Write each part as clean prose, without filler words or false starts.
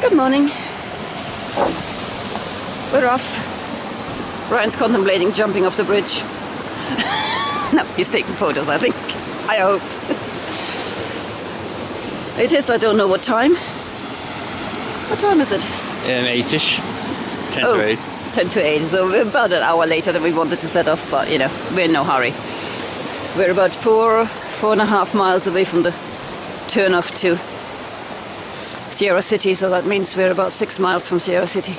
Good morning. We're off. Ryan's contemplating jumping off the bridge. No, he's taking photos, I think. I hope. It is, I don't know what time. What time is it? 8ish. 10 to 8. 10 to 8. So we're about an hour later than we wanted to set off, but you know, we're in no hurry. We're about 4.5 miles away from the turn-off to Sierra City, so that means we're about 6 miles from Sierra City.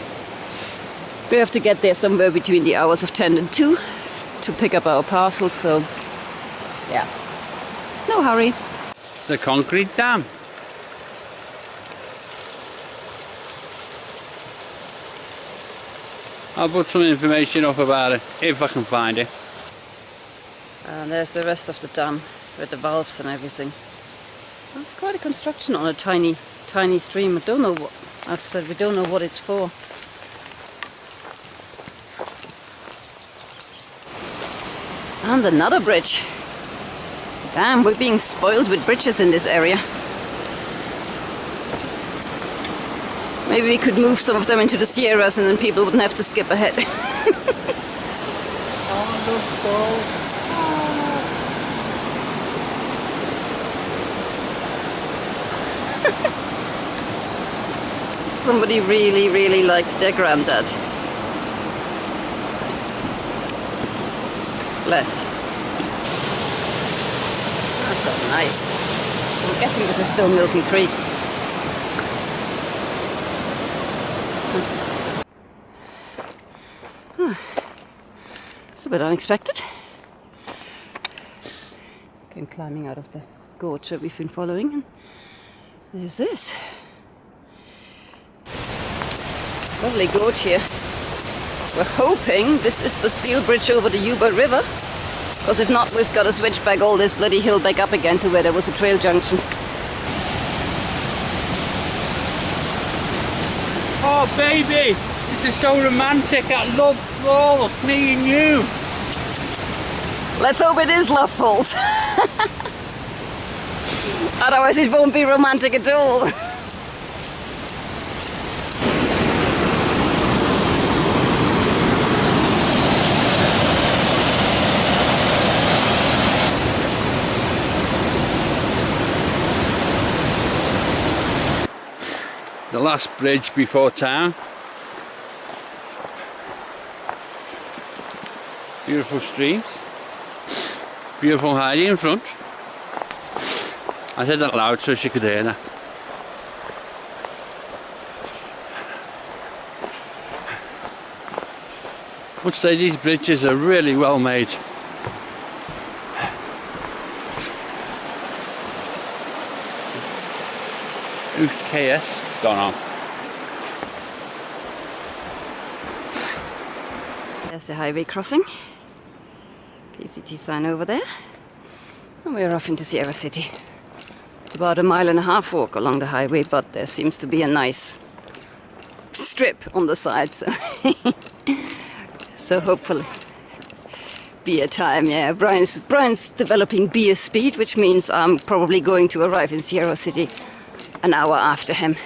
We have to get there somewhere between the hours of 10 and 2 to pick up our parcels, so yeah, no hurry. The concrete dam. I'll put some information up about it, if I can find it. And there's the rest of the dam, with the valves and everything. It's quite a construction on a tiny stream. I don't know what, as I said, we don't know what it's for. And another bridge. Damn, we're being spoiled with bridges in this area. Maybe we could move some of them into the Sierras and then people wouldn't have to skip ahead. Somebody really liked their granddad. Bless. That's so nice. I'm guessing this is still Milky Creek. It's a bit unexpected. Came climbing out of the gorge that we've been following, and there's this. Lovely gorge here. We're hoping this is the steel bridge over the Yuba River, because if not, we've got to switch back all this bloody hill back up again to where there was a trail junction. Oh baby, this is so romantic. I love falls, me and you. Let's hope it is Love Falls. Otherwise it won't be romantic at all. The last bridge before town. Beautiful streams. Beautiful Heidi in front. I said that loud so she could hear that. I would say these bridges are really well made. KS gone on. There's the highway crossing. PCT sign over there. And we're off into Sierra City. It's about a 1.5 mile walk along the highway, but there seems to be a nice strip on the side, so so hopefully beer time. Yeah, Brian's developing beer speed, which means I'm probably going to arrive in Sierra City an hour after him.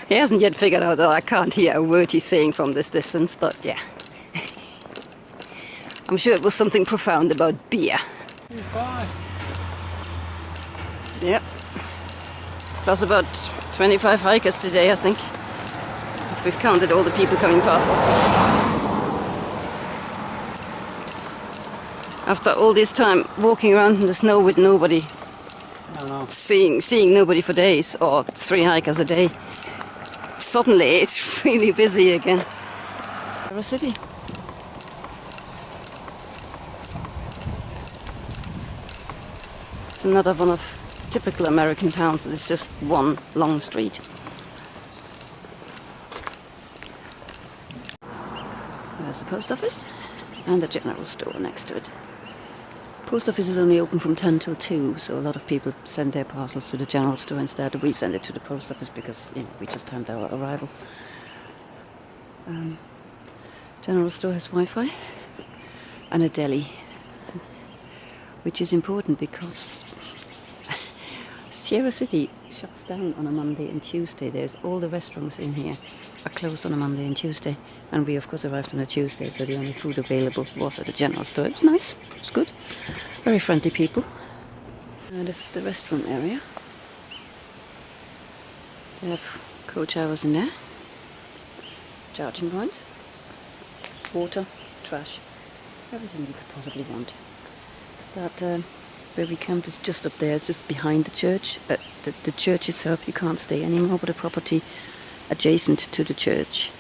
He hasn't yet figured out that I can't hear a word he's saying from this distance, but yeah. I'm sure it was something profound about beer. Yep. Plus about 25 hikers today, I think. If we've counted all the people coming past us. After all this time walking around in the snow with nobody, seeing nobody for days, or 3 hikers a day, suddenly it's really busy again. Sierra City. It's another one of typical American towns. It's just one long street. There's the post office and the general store next to it. Post office is only open from 10 till 2, so a lot of people send their parcels to the general store instead. We send it to the post office because, you know, we just timed our arrival. General store has Wi-Fi and a deli, which is important because Sierra City shuts down on a Monday and Tuesday. There's all the restaurants in here are closed on a Monday and Tuesday, and we of course arrived on a Tuesday, so the only food available was at the general store. It was nice, it was good, very friendly people. This is the restroom area. They have cold showers in there, charging points, water, trash, everything you could possibly want. That where we camped is just up there. It's just behind the church. The church itself you can't stay anymore, but the property adjacent to the church,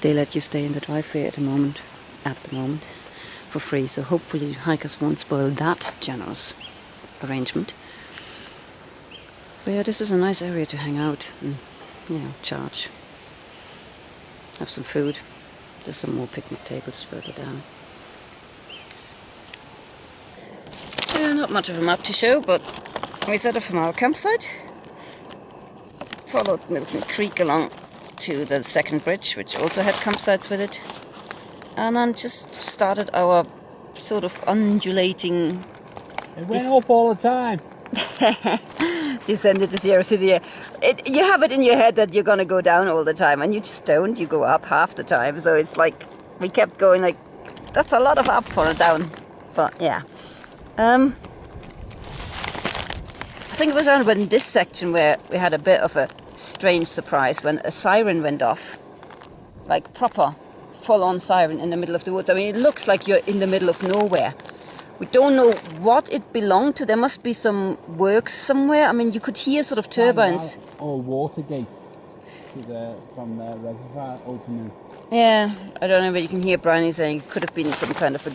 they let you stay in the driveway at the moment, for free. So hopefully hikers won't spoil that generous arrangement. But yeah, this is a nice area to hang out and, you know, charge. Have some food. There's some more picnic tables further down. Yeah, not much of a map to show, but we set off from our campsite, followed Milton Creek along to the second bridge, which also had campsites with it, and then just started our sort of undulating... It went up all the time. Descended to Sierra City. You have it in your head that you're going to go down all the time, and you just don't. You go up half the time, so it's like we kept going like, that's a lot of up for a down, but yeah. I think it was around in this section where we had a bit of a strange surprise when a siren went off. Like proper, full-on siren in the middle of the woods. I mean, it looks like you're in the middle of nowhere. We don't know what it belonged to. There must be some works somewhere. I mean, you could hear sort of turbines. Or water gates from the reservoir opening. Yeah, I don't know, but you can hear Bryony saying it could have been some kind of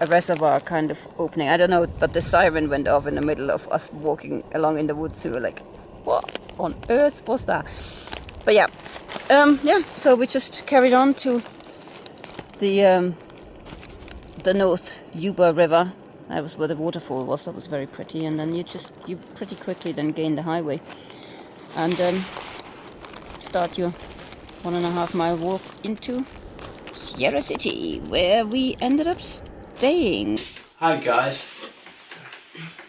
a reservoir kind of opening. I don't know, but the siren went off in the middle of us walking along in the woods. We were like, what on earth was that? But yeah, so we just carried on to the North Yuba River. That was where the waterfall was. That was very pretty. And then you pretty quickly then gain the highway and start your 1.5 mile walk into Sierra City, where we ended up staying. Hi guys,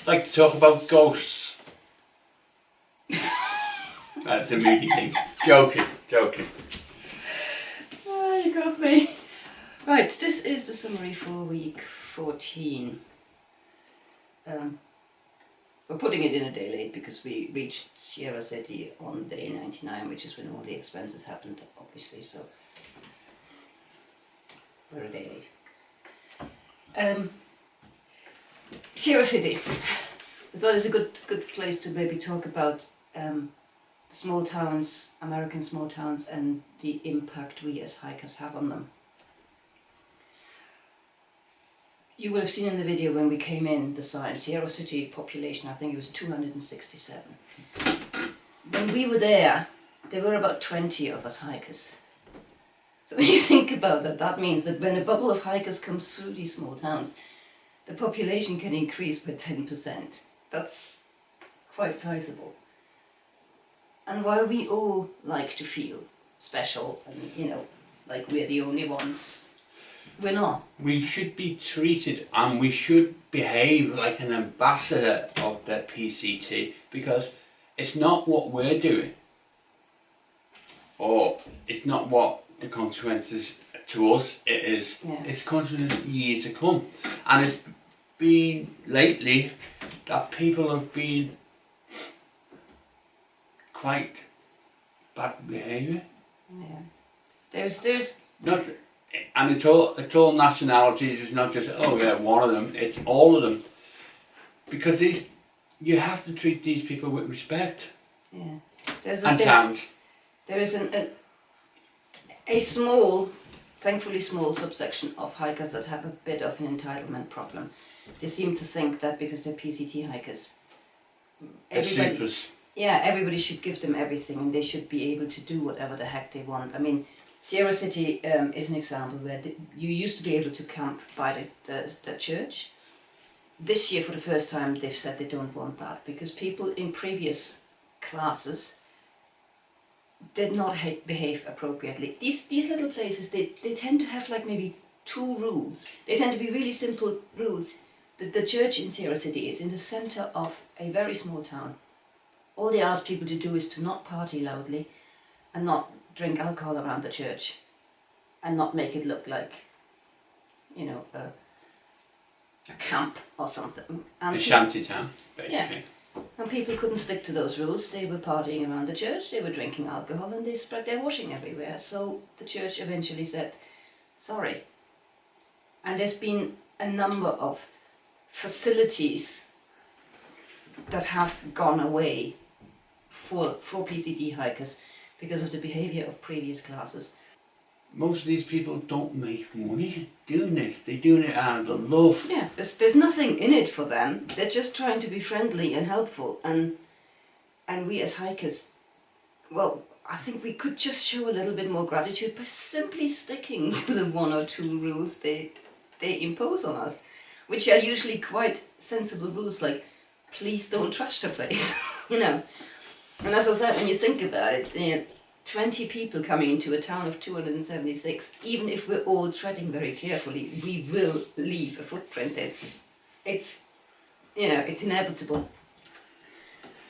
I'd like to talk about ghosts. That's a moody thing. Joking. Oh, you got me. Right, this is the summary for week 14. We're putting it in a day late because we reached Sierra City on day 99, which is when all the expenses happened, obviously, so we're a day late. Sierra City. I thought it's a good place to maybe talk about small towns, American small towns, and the impact we as hikers have on them. You will have seen in the video when we came in the sign, Sierra City population, I think it was 267. When we were there were about 20 of us hikers. So when you think about that, that means that when a bubble of hikers comes through these small towns, the population can increase by 10%. That's quite sizable. And while we all like to feel special and, you know, like we're the only ones, we're not. We should be treated and we should behave like an ambassador of the PCT, because it's not what we're doing, or it's not what the consequences to us it is. Yeah. It's consequences years to come, and it's been lately that people have been quite bad behaviour. Yeah. There's not. And it's all nationalities. It's not just, oh yeah, one of them. It's all of them, because you have to treat these people with respect. Yeah. There is a small, thankfully small subsection of hikers that have a bit of an entitlement problem. They seem to think that because they're PCT hikers, everybody should give them everything, and they should be able to do whatever the heck they want. I mean, Sierra City is an example where you used to be able to camp by the church. This year, for the first time, they've said they don't want that because people in previous classes did not behave appropriately. These little places, they tend to have like maybe 2 rules. They tend to be really simple rules. The church in Sierra City is in the center of a very small town, all they ask people to do is to not party loudly and not drink alcohol around the church and not make it look like, you know, a camp or something. And A shanty town, basically. and people couldn't stick to those rules. They were partying around the church, they were drinking alcohol, and they spread their washing everywhere. So the church eventually said, sorry. And there's been a number of facilities that have gone away for PCT hikers because of the behaviour of previous classes. Most of these people don't make money doing this. They're doing it out of love. Yeah, there's nothing in it for them. They're just trying to be friendly and helpful. And we as hikers, well, I think we could just show a little bit more gratitude by simply sticking to the 1 or 2 rules they impose on us, which are usually quite sensible rules, like please don't trash the place, you know. And as I said, when you think about it, you know, 20 people coming into a town of 276, even if we're all treading very carefully, we will leave a footprint. It's you know, it's inevitable.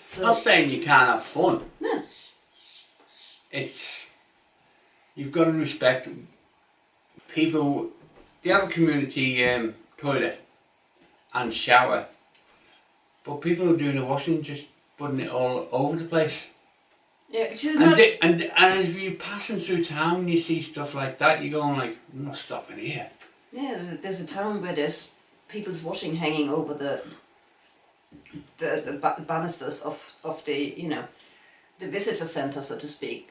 So, I'm not saying you can't have fun. no. You've got to respect people. They have a community toilet and shower, but people who do the washing just putting it all over the place. Yeah, which is And if you're passing through town and you see stuff like that, you're going like, I'm not stopping here. Yeah, there's a town where there's people's washing hanging over the banisters of the, you know, the visitor centre, so to speak.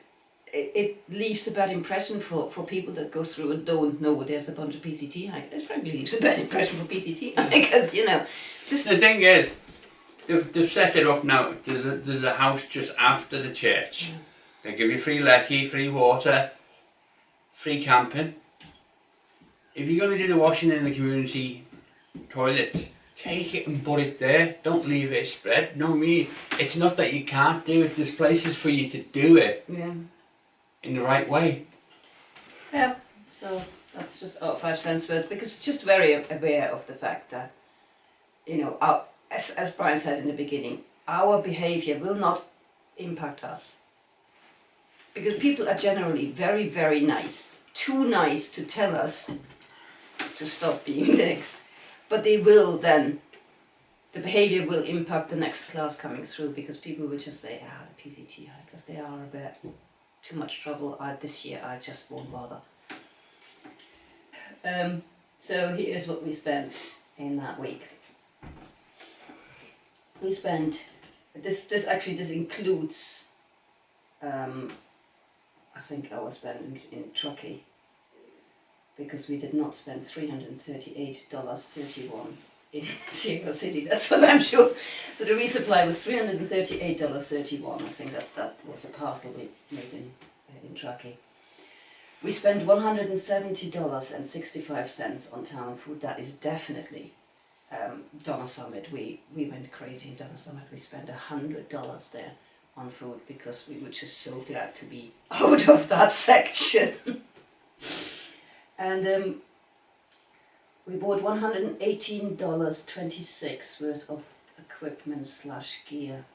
It leaves a bad impression for people that go through and don't know there's a bunch of PCT hikers. It frankly leaves a bad impression for PCT hikers, you know. Just The thing is, they've set it up now. There's a house just after the church. Yeah. They give you free lecky, free water, free camping. If you're going to do the washing in the community toilets, take it and put it there. Don't leave it spread. No, it's not that you can't do it. There's places for you to do it yeah. in the right way. Yeah, so that's just 5 cents worth, because it's just very aware of the fact that, you know, as Brian said in the beginning, our behaviour will not impact us. Because people are generally very, very nice. Too nice to tell us to stop being dicks. But they will then, the behaviour will impact the next class coming through, because people will just say, the PCT hikers, they are a bit too much trouble. This year I just won't bother. So here's what we spent in that week. We spent, this includes, I think our spend in Truckee, because we did not spend $338.31 in Sierra City, that's what I'm sure. So the resupply was $338.31. I think that was a parcel we made in Truckee. We spent $170.65 on town food. That is definitely Donna Summit. We went crazy in Donna Summit. We spent $100 there on food because we were just so glad to be out of that section. And we bought $118.26 worth of equipment / gear,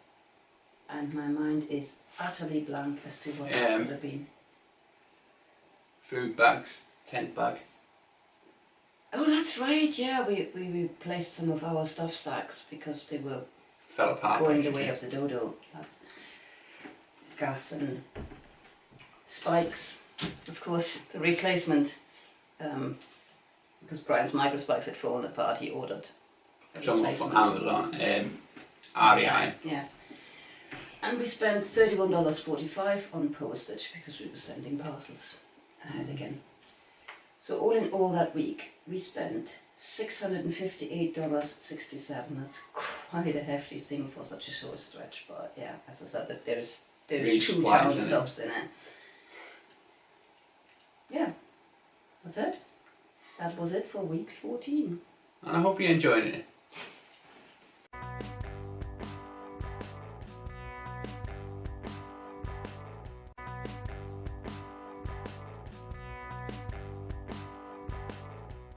and my mind is utterly blank as to what it could have been. Food bags, tent bag. Oh, that's right. Yeah, we replaced some of our stuff sacks because they were Fell apart. going the way of the dodo. That's gas and spikes. Of course, the replacement, because Brian's micro spikes had fallen apart, he ordered a Someone from replacement. Amazon, REI. Yeah. And we spent $31.45 on postage because we were sending parcels ahead again. So all in all that week, we spent $658.67. That's quite a hefty thing for such a short stretch, but yeah, as I said, that there's Reach 2 twice, town isn't it? stops in it. Yeah, that's it. That was it for week 14. And I hope you enjoyed it.